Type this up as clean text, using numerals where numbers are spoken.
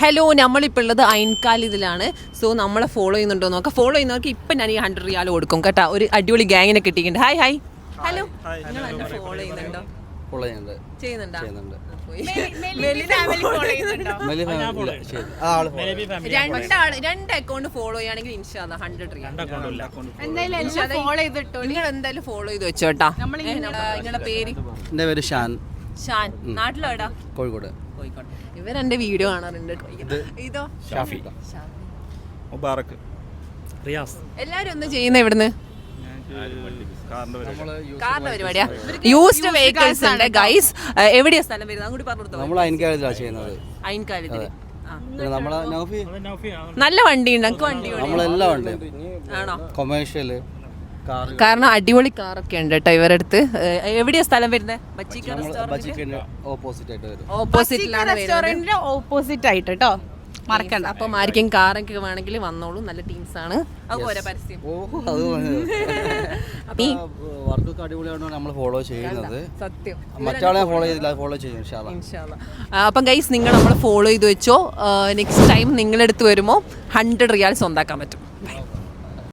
Hello, നമ്മളിപ്പോൾ ഉള്ളത് അയൻകാൽ ഇതിലാണ്. സോ നമ്മളെ ഫോളോ ചെയ്യുന്നുണ്ടോ നോക്കാം. ഫോളോ ചെയ്യുന്നവർക്ക് ഇപ്പം ഞാൻ ഈ 100 റിയാൽ കൊടുക്കും കേട്ടോ. ഒരു അടിപൊളി ഗ്യാങ്ങിനെ കിട്ടിയിട്ടുണ്ട്. ഹായ് ഹായ് ഹലോ, നിങ്ങൾ എന്നെ ഫോളോ ചെയ്യുന്നുണ്ടോ? ചെയ്യുന്നുണ്ടോ? രണ്ട് അക്കൗണ്ട് ഫോളോ ചെയ്യുകയാണെങ്കിൽ ഇൻഷാല്ലാ 100 റിയാൽ നിങ്ങൾ എന്തായാലും ഫോളോ ചെയ്ത് വെച്ചോട്ടാ. നിങ്ങളുടെ പേര്? എൻ്റെ പേര് ഷാൻ. ഷാൻ. നാട്ടിലെവിടാ? കോഴിക്കോട്. ഇവരെന്റെ വീഡിയോ കാണാറുണ്ട്. ഇതോ? ഷാഫി. മുബാറക്. റിയാസ്. എല്ലാരും ഒന്ന് ചെയ്യുന്ന ഇവിടുന്ന് കാറിന്റെ പരിപാടിയാ. യൂസ്ഡ് വെഹിക്കിൾസ് ഉണ്ട് ഗൈസ്. എവിടെയാ സ്ഥലം വരുന്നത് അങ്ങോട്ട് പറഞ്ഞു? നമ്മൾ അയൻകാലത്തിലാണ് ചെയ്യുന്നത്. അയൻകാലത്തില് നല്ല വണ്ടി ഉണ്ട്. നമുക്ക് വണ്ടി നമ്മളെല്ലാം ഉണ്ട്. ആണോ? കൊമേഴ്ഷ്യൽ കാരണം അടിപൊളി കാറൊക്കെ ഉണ്ട് കേട്ടോ ഇവരുടെ അടുത്ത്. എവിടെയാ സ്ഥലം വരുന്നത്? റെസ്റ്റോറന്റിന്റെ ഓപ്പോസിറ്റ് ആയിട്ട് കേട്ടോ, മറക്കണ്ട. അപ്പം ആർക്കും കാറൊക്കെ വേണമെങ്കിൽ വന്നോളൂ. നല്ല ടീംസ് ആണ്. അതുപോലെ പരസ്യം വർക്കൊക്കെ അടിപൊളിയാണ് നമ്മൾ ഫോളോ ചെയ്യുന്നത്. സത്യം. മറ്റാളെ ഫോളോ ചെയ്തില്ല, ഫോളോ ചെയ്യും ഇൻഷാല്ലാ. അപ്പം ഗൈസ് നിങ്ങൾ നമ്മൾ ഫോളോ ചെയ്ത് വെച്ചോ. നെക്സ്റ്റ് ടൈം നിങ്ങളെടുത്ത് വരുമ്പോൾ 100 റിയാൽ സ്വന്താക്കാൻ പറ്റും.